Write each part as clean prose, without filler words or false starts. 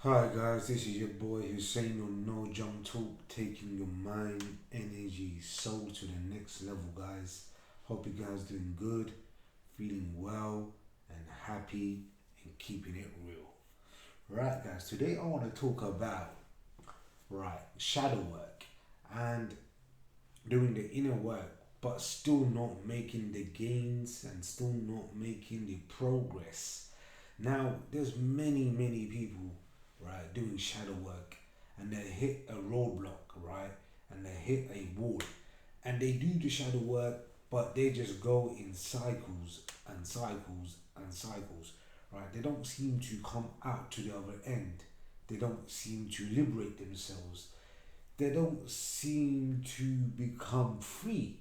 Hi guys, this is your boy Hussein on No Jump Talk, taking your mind, energy, soul to the next level, guys. Hope you guys doing good, feeling well, and happy, and keeping it real. Right, guys. Today I want to talk about shadow work and doing the inner work, but still not making the gains and still not making the progress. Now, there's many people, right, doing shadow work, and they hit a roadblock, right, and they hit a wall, and they do the shadow work, but they just go in cycles and cycles and cycles, right? They don't seem to come out to the other end. They don't seem to liberate themselves. They don't seem to become free,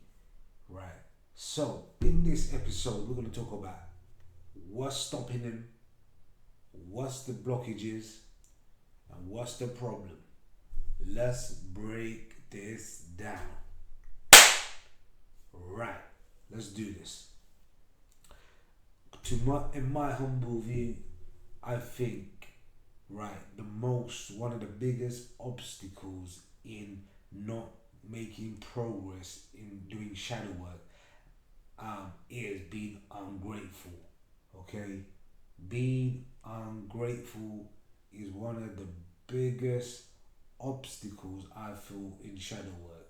right? So, in this episode, we're going to talk about what's stopping them, what's the blockages, and what's the problem. Let's break this down. Right, let's do this. In my humble view, I think, right, one of the biggest obstacles in not making progress in doing shadow work is being ungrateful. Okay, being ungrateful is one of the biggest obstacles I feel in shadow work,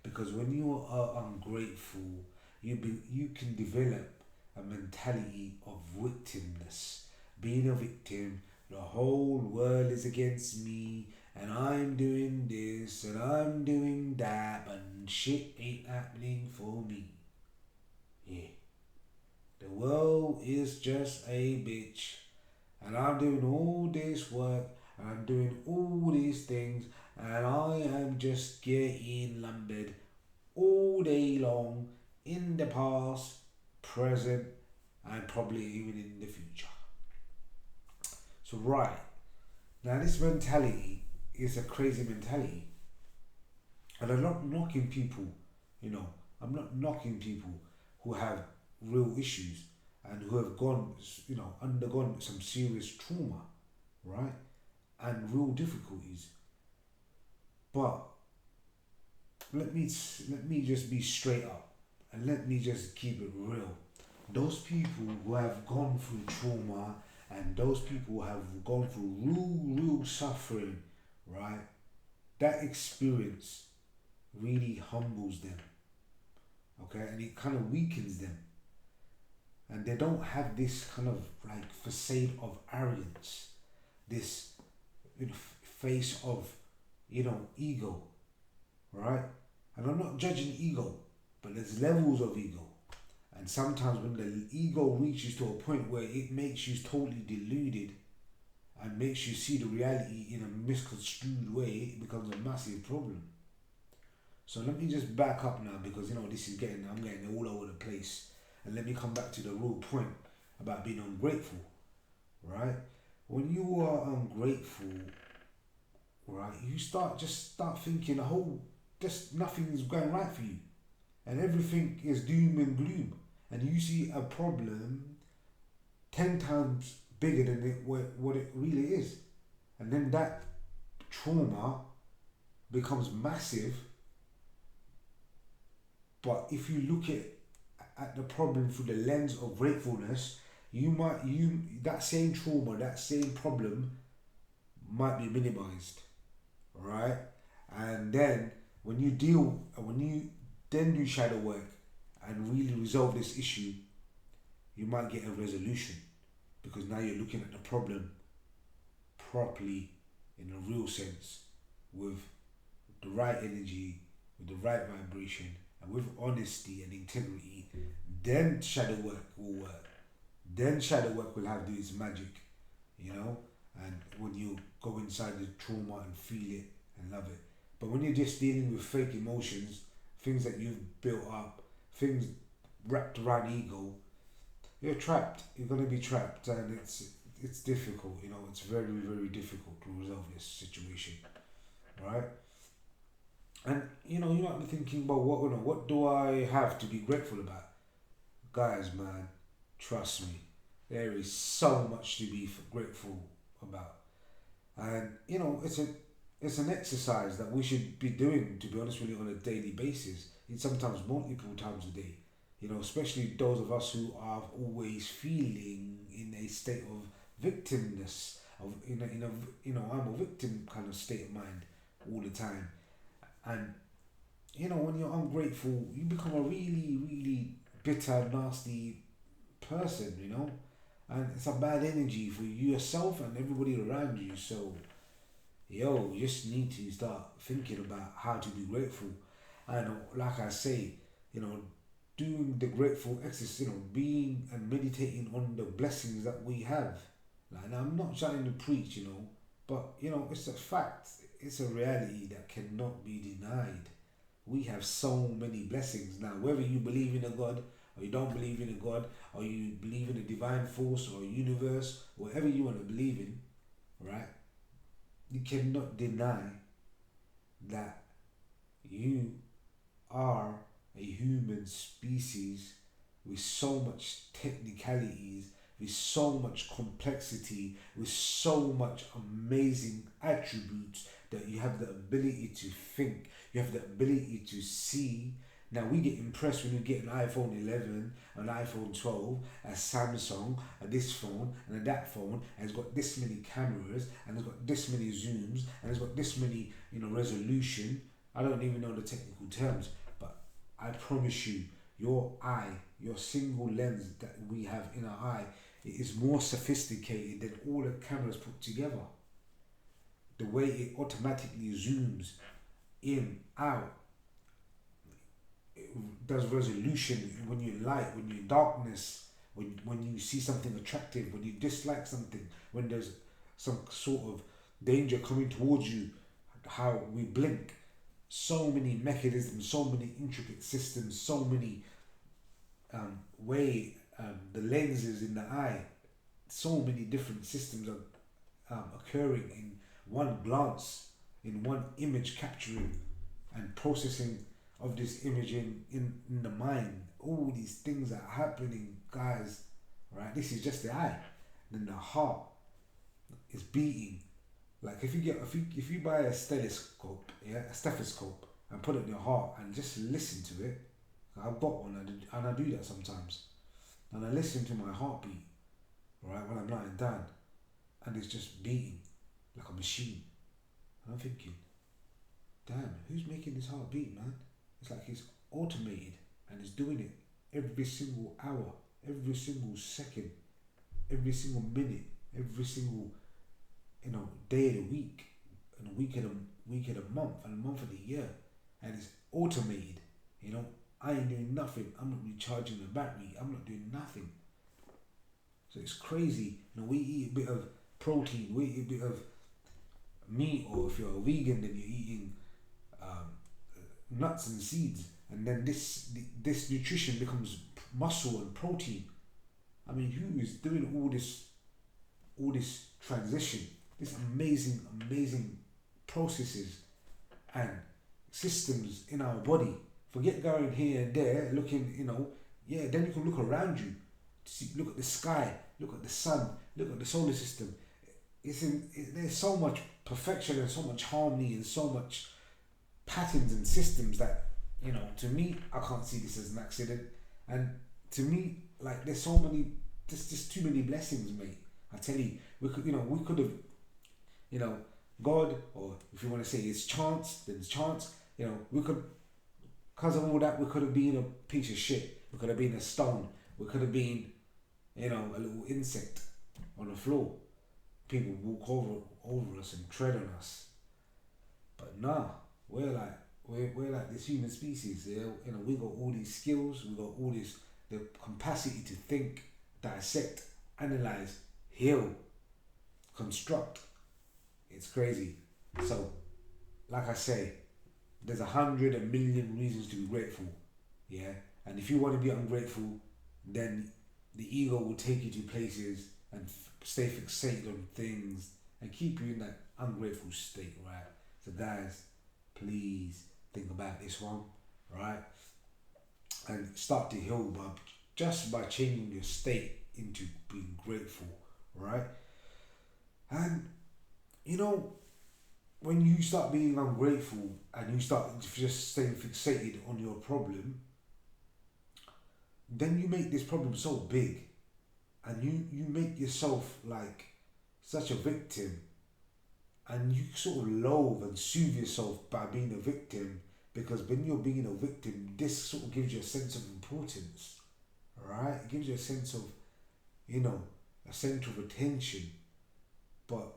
because when you are ungrateful, you can develop a mentality of victimness. Being a victim, the whole world is against me, and I'm doing this and I'm doing that, and shit ain't happening for me. Yeah, the world is just a bitch, and I'm doing all this work, and I'm doing all these things, and I am just getting lumbered all day long in the past, present, and probably even in the future. So, right, now this mentality is a crazy mentality, and I'm not knocking people, you know, I'm not knocking people who have real issues and who have undergone some serious trauma, right? And real difficulties. But let me just be straight up, and let me just keep it real. Those people who have gone through trauma, and those people who have gone through real suffering, right? That experience really humbles them, okay, and it kind of weakens them, and they don't have this kind of like facade of arrogance, this face of ego, right? And I'm not judging ego, but there's levels of ego. And sometimes when the ego reaches to a point where it makes you totally deluded and makes you see the reality in a misconstrued way, it becomes a massive problem. So let me just back up now, because I'm getting all over the place. And let me come back to the real point about being ungrateful, right? When you are ungrateful, right, you start thinking the whole just nothing is going right for you, and everything is doom and gloom, and you see a problem 10 times bigger than what it really is, and then that trauma becomes massive. But if you look at the problem through the lens of gratefulness, you that same trauma, that same problem might be minimized, right? And then when you then do shadow work and really resolve this issue, you might get a resolution, because now you're looking at the problem properly, in a real sense, with the right energy, with the right vibration, and with honesty and integrity. Then shadow work will work. Then shadow work will have this magic, you know. And when you go inside the trauma and feel it and love it. But when you're just dealing with fake emotions, things that you've built up, things wrapped around ego, you're trapped. You're gonna be trapped, and it's difficult. It's very difficult to resolve this situation, right? And you might be thinking, but what do I have to be grateful about? Guys, man, trust me, there is so much to be grateful about. And it's an exercise that we should be doing, to be honest with you, on a daily basis. It's sometimes multiple times a day. Especially those of us who are always feeling in a state of victimness, of I'm a victim kind of state of mind all the time. And when you're ungrateful, you become a really, really bitter, nasty person. And it's a bad energy for you yourself and everybody around you. So you just need to start thinking about how to be grateful. And like I say, you know, doing the grateful exercise, being and meditating on the blessings that we have. Like, now I'm not trying to preach, but it's a fact. It's a reality that cannot be denied. We have so many blessings now. Whether you believe in a God or you don't believe in a God, or you believe in a divine force or a universe, whatever you want to believe in, right? You cannot deny that you are a human species with so much technicalities, with so much complexity, with so much amazing attributes, that you have the ability to think, you have the ability to see. Now we get impressed when you get an iPhone 11, an iPhone 12, a Samsung, and this phone, and that phone, and it's got this many cameras, and it's got this many zooms, and it's got this many, resolution. I don't even know the technical terms, but I promise you, your eye, your single lens that we have in our eye, it is more sophisticated than all the cameras put together. The way it automatically zooms in, out, it does resolution when you light, when you darkness, when you see something attractive, when you dislike something, when there's some sort of danger coming towards you, how we blink. So many mechanisms, so many intricate systems, so many the lenses in the eye, so many different systems are occurring in one glance, in one image capturing and processing of this image in the mind. All these things are happening, guys, right? This is just the eye. Then the heart is beating. Like if you buy a stethoscope, yeah, a stethoscope, and put it in your heart and just listen to it. I've got one and I do that sometimes, and I listen to my heartbeat, right, when I'm lying down, and it's just beating like a machine. And I'm thinking, damn, who's making this heartbeat, man? It's like it's automated and it's doing it every single hour, every single second, every single minute, every single day of the week, and a week of the month, and a month of the year, and it's automated. I ain't doing nothing. I'm not recharging the battery. I'm not doing nothing. So it's crazy. We eat a bit of protein. We eat a bit of meat, or if you're a vegan, then you're eating nuts and seeds, and then this nutrition becomes muscle and protein. I mean, who is doing all this transition, this amazing processes and systems in our body? Forget going here and there, looking, yeah. Then you can look around you, look at the sky, look at the sun, look at the solar system. There's so much perfection and so much harmony and so much patterns and systems that, to me, I can't see this as an accident. And to me, like, there's just too many blessings, mate. I tell you, we could have, God, or if you want to say it's chance, then it's chance. We could, because of all that, we could have been a piece of shit. We could have been a stone. We could have been, a little insect on the floor. People walk over us and tread on us. But nah, we're like this human species. We got all these skills. We got all this the capacity to think, dissect, analyze, heal, construct. It's crazy. So, like I say, there's 100 million reasons to be grateful. Yeah, and if you want to be ungrateful, then the ego will take you to places and stay fixated on things and keep you in that ungrateful state, right? So, guys, please think about this one, right? And start to heal just by changing your state into being grateful, right? And you know, when you start being ungrateful and you start just staying fixated on your problem, then you make this problem so big, and you make yourself like such a victim, and you sort of loathe and soothe yourself by being a victim, because when you're being a victim, this sort of gives you a sense of importance, right? It gives you a sense of, you know, a sense of attention. But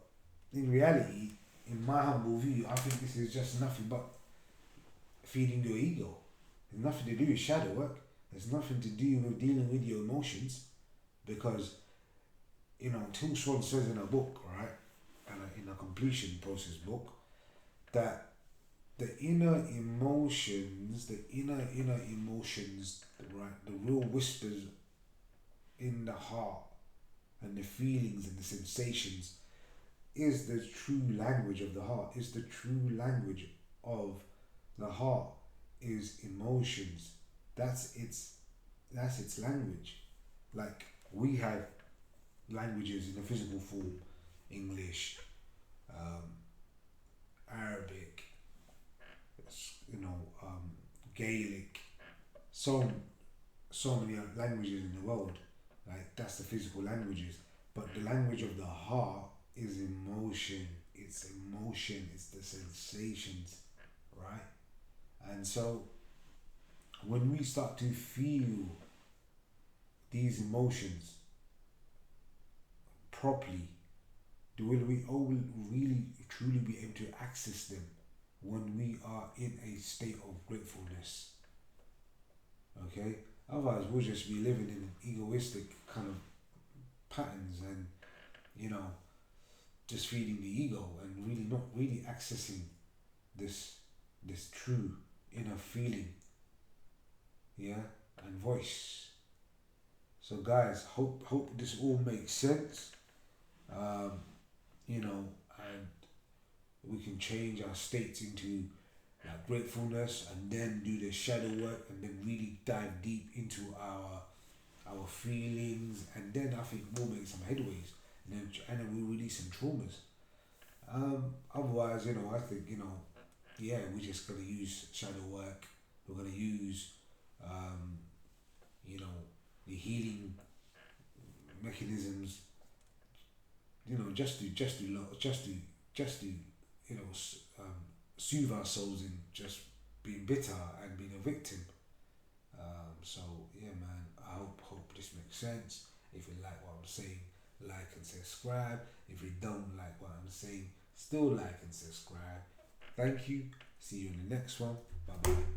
in reality, in my humble view, I think this is just nothing but feeding your ego. It's nothing to do with shadow work. It's nothing to do with dealing with your emotions, because, you know, Till Swan says in a book, right, and in a completion process book, that the inner emotions, right, the real whispers in the heart and the feelings and the sensations is the true language of the heart. Is the true language of the heart is emotions. That's its language. Like we have languages in a physical form, English, um, Arabic, you know, Gaelic, so so many languages in the world. Like that's the physical languages, but the language of the heart is emotion. It's emotion. It's the sensations, right? And so when we start to feel these emotions properly, will we all really truly be able to access them when we are in a state of gratefulness? Okay, otherwise we'll just be living in egoistic kind of patterns, and you know, just feeding the ego and really not really accessing this true inner feeling, yeah, and voice. So guys, hope this all makes sense. Um, you know, and we can change our states into like gratefulness, and then do the shadow work, and then really dive deep into our feelings, and then I think we'll make some headways, and then we'll release some traumas. Otherwise, you know, I think, you know, yeah, we're just gonna use shadow work. We're gonna use, um, you know, the healing mechanisms. You know, just to you know, soothe ourselves in just being bitter and being a victim. So yeah, man. I hope this makes sense. If you like what I'm saying, like and subscribe. If you don't like what I'm saying, still like and subscribe. Thank you. See you in the next one. Bye bye.